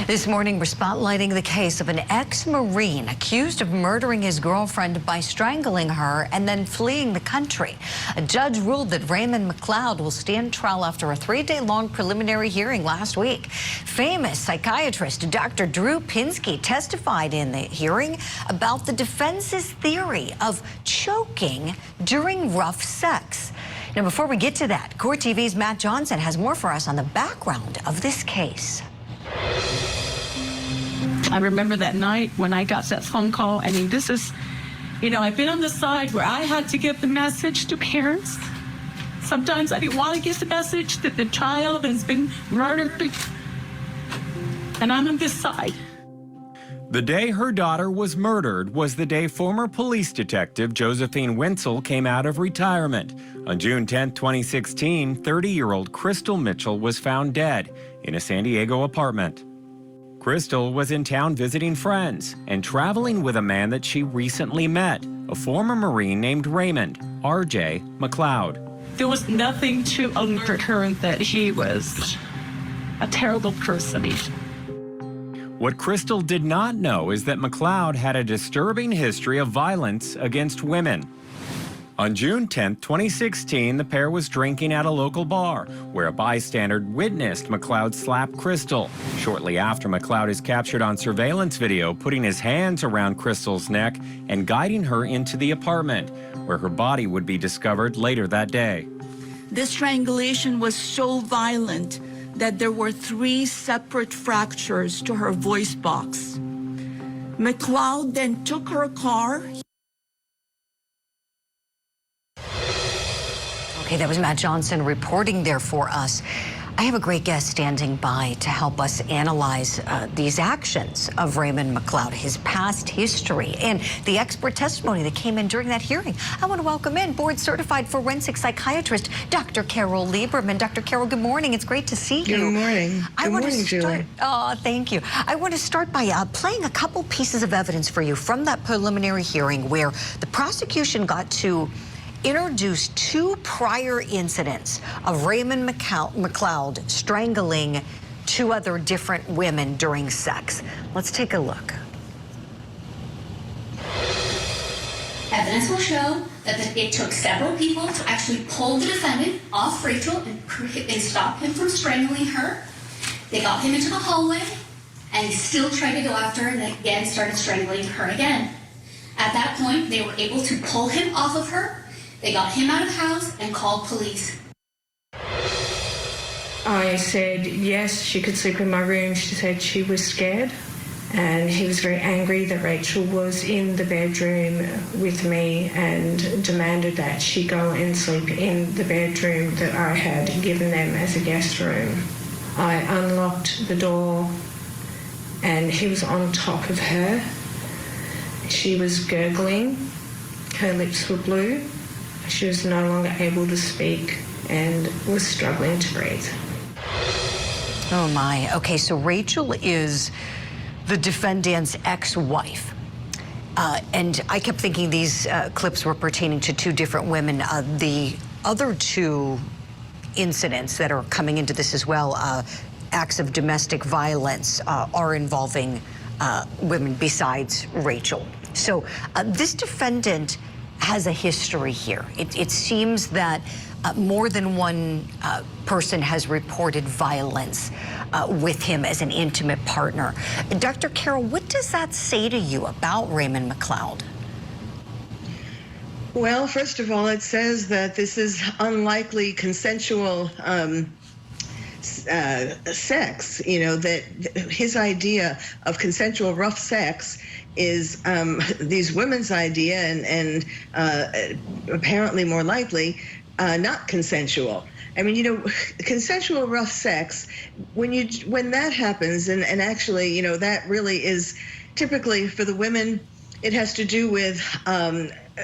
This morning, we're spotlighting the case of an ex-Marine accused of murdering his girlfriend by strangling her and then fleeing the country. A judge ruled that Raymond McLeod will stand trial after a 3-day-long preliminary hearing last week. Famous psychiatrist Dr. Drew Pinsky testified in the hearing about the defense's theory of choking during rough sex. Now, before we get to that, Court TV's Matt Johnson has more for us on the background of this case. I remember that night when I got that phone call. I mean, this is, I've been on the side where I had to give the message to parents. Sometimes I didn't want to give the message that the child has been murdered. And I'm on this side. The day her daughter was murdered was the day former police detective Josephine Wenzel came out of retirement. On June 10, 2016, 30-year-old Krystal Mitchell was found dead in a San Diego apartment. Krystal was in town visiting friends and traveling with a man that she recently met, a former Marine named Raymond R.J. McLeod. There was nothing to alert her that he was a terrible person. What Krystal did not know is that McLeod had a disturbing history of violence against women. On June 10, 2016, the pair was drinking at a local bar, where a bystander witnessed McLeod slap Krystal. Shortly after, McLeod is captured on surveillance video, putting his hands around Krystal's neck and guiding her into the apartment, where her body would be discovered later that day. This strangulation was so violent that there were 3 separate fractures to her voice box. McLeod then took her car. Okay, that was Matt Johnson reporting there for us. I have a great guest standing by to help us analyze these actions of Raymond McLeod, his past history, and the expert testimony that came in during that hearing. I want to welcome in board-certified forensic psychiatrist, Dr. Carol Lieberman. Dr. Carol, good morning. It's great to see you. Good morning. Good morning, Julie. Oh, thank you. I want to start by playing a couple pieces of evidence for you from that preliminary hearing where the prosecution got to introduce 2 prior incidents of Raymond McLeod strangling 2 other different women during sex. Let's take a look. Evidence will show that it took several people to actually pull the defendant off Rachel and stop him from strangling her. They got him into the hallway, and he still tried to go after her and again started strangling her again. At that point, they were able to pull him off of her. They got him out of the house and called police. I said, yes, she could sleep in my room. She said she was scared. And he was very angry that Rachel was in the bedroom with me and demanded that she go and sleep in the bedroom that I had given them as a guest room. I unlocked the door and he was on top of her. She was gurgling. Her lips were blue. She was no longer able to speak and was struggling to breathe. Oh my. Okay, so Rachel is the defendant's ex-wife. And I kept thinking these clips were pertaining to 2 different women. The other 2 incidents that are coming into this as well, acts of domestic violence, are involving women besides Rachel. So this defendant has a history here. It seems that more than one person has reported violence with him as an intimate partner. Dr. Carol, what does that say to you about Raymond McLeod? Well, first of all, it says that this is unlikely consensual sex, that his idea of consensual rough sex is these women's idea and apparently more likely not consensual. I mean, consensual rough sex, when that happens, and actually, that really is typically for the women, it has to do with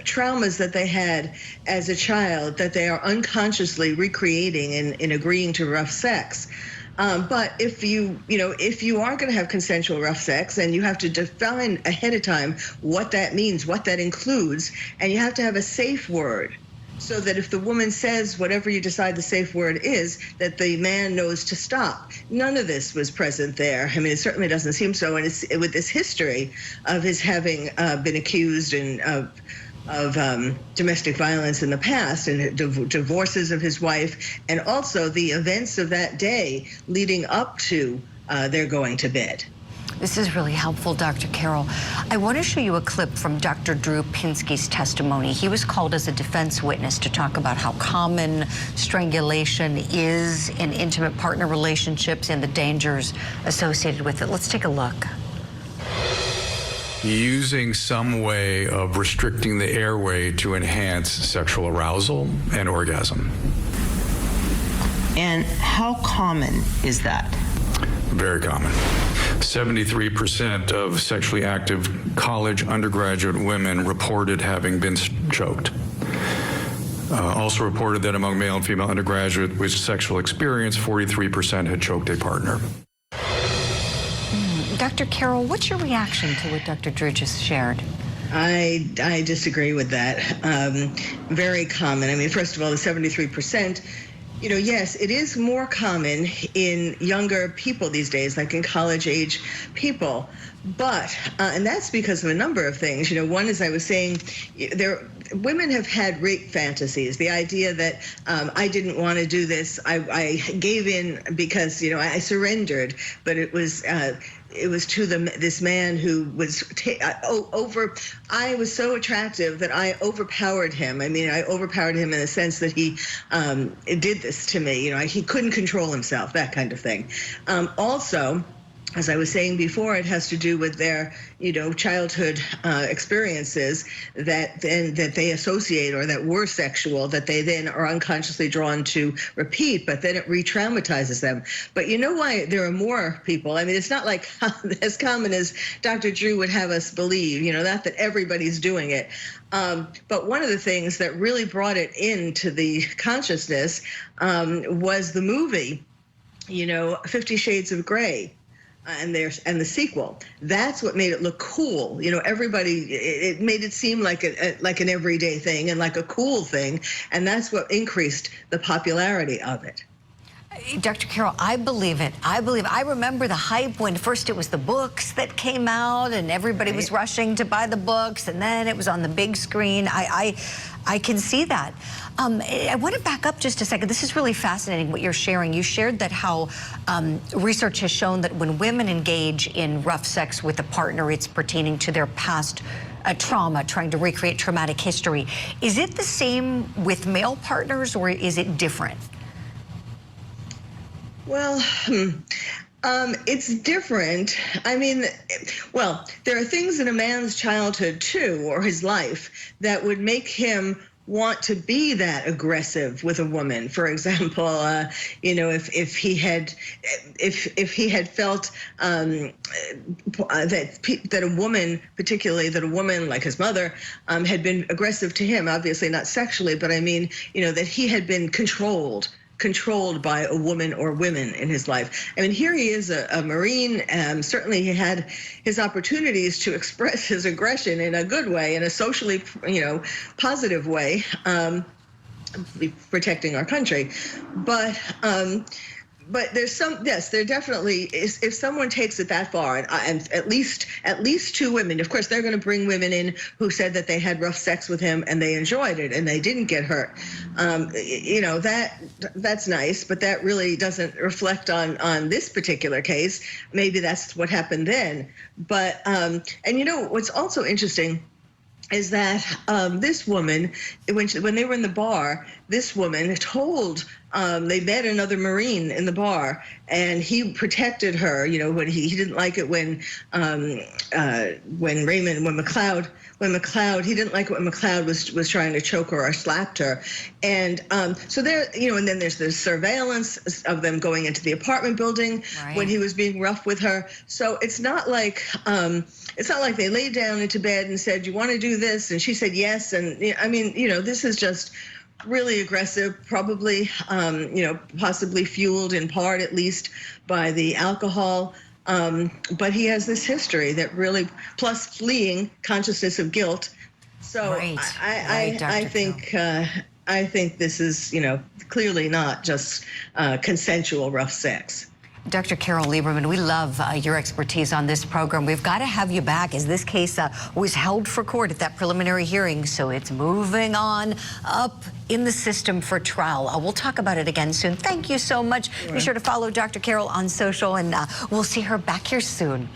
traumas that they had as a child that they are unconsciously recreating in agreeing to rough sex. But if you are going to have consensual rough sex, and you have to define ahead of time what that means, what that includes, and you have to have a safe word so that if the woman says whatever you decide the safe word is, that the man knows to stop. None of this was present there. I mean, it certainly doesn't seem so. And it's with this history of his having been accused of domestic violence in the past, and divorces of his wife, and also the events of that day leading up to their going to bed. This is really helpful, Dr. Carroll. I want to show you a clip from Dr. Drew Pinsky's testimony. He was called as a defense witness to talk about how common strangulation is in intimate partner relationships and the dangers associated with it. Let's take a look. Using some way of restricting the airway to enhance sexual arousal and orgasm. And how common is that? Very common. 73% of sexually active college undergraduate women reported having been choked. Also reported that among male and female undergraduates with sexual experience, 43% had choked a partner. Dr. Carroll, what's your reaction to what Dr. Drew just shared? I disagree with that. Very common. I mean, first of all, the 73%, you know, yes, it is more common in younger people these days, like in college age people. But, and that's because of a number of things. You know, one, as I was saying, women have had rape fantasies. The idea that I didn't want to do this, I gave in because, you know, I surrendered, but it was to this man who was I was so attractive that I overpowered him. I mean, I overpowered him in the sense that he did this to me. You know, he couldn't control himself, that kind of thing. Also, as I was saying before, it has to do with their, you know, childhood experiences that they associate or that were sexual, that they then are unconsciously drawn to repeat, but then it re-traumatizes them. But you know why there are more people? I mean, it's not like as common as Dr. Drew would have us believe, you know, not that everybody's doing it. But one of the things that really brought it into the consciousness was the movie, you know, 50 Shades of Grey. And the sequel. That's what made it look cool. You know, everybody, it made it seem like an everyday thing and like a cool thing, and that's what increased the popularity of it. Dr. Carroll, I believe it. I remember the hype when first it was the books that came out and everybody was rushing to buy the books, and then it was on the big screen. I can see that. I want to back up just a second. This is really fascinating what you're sharing. You shared that how research has shown that when women engage in rough sex with a partner, it's pertaining to their past trauma, trying to recreate traumatic history. Is it the same with male partners, or is it different? Well, it's different. I mean, well, there are things in a man's childhood too, or his life, that would make him want to be that aggressive with a woman. For example, you know, if he had felt that a woman, particularly that a woman like his mother, had been aggressive to him, obviously not sexually, but I mean, you know, that he had been controlled by a woman or women in his life. I mean, here he is, a Marine. Certainly he had his opportunities to express his aggression in a good way, in a socially, you know, positive way, protecting our country. But there's some, yes, there definitely is. If someone takes it that far, and at least two women, of course, they're going to bring women in who said that they had rough sex with him and they enjoyed it and they didn't get hurt. You know, that's nice, but that really doesn't reflect on this particular case. Maybe that's what happened then. But and you know what's also interesting is that this woman, when they were in the bar, this woman told, they met another Marine in the bar, and he protected her. You know, when he didn't like it when McLeod, he didn't like it when McLeod was trying to choke her or slapped her. And so there, you know, and then there's the surveillance of them going into the apartment building when he was being rough with her. So it's not like they laid down into bed and said, "You want to do this?" And she said yes. And I mean, you know, this is just really aggressive, probably, you know, possibly fueled in part, at least, by the alcohol. But he has this history that really, plus fleeing consciousness of guilt. So I think I think this is, clearly not just consensual rough sex. Dr. Carol Lieberman, we love your expertise on this program. We've got to have you back, as this case was held for court at that preliminary hearing, so it's moving on up in the system for trial. We'll talk about it again soon. Thank you so much. Sure. Be sure to follow Dr. Carol on social, and we'll see her back here soon.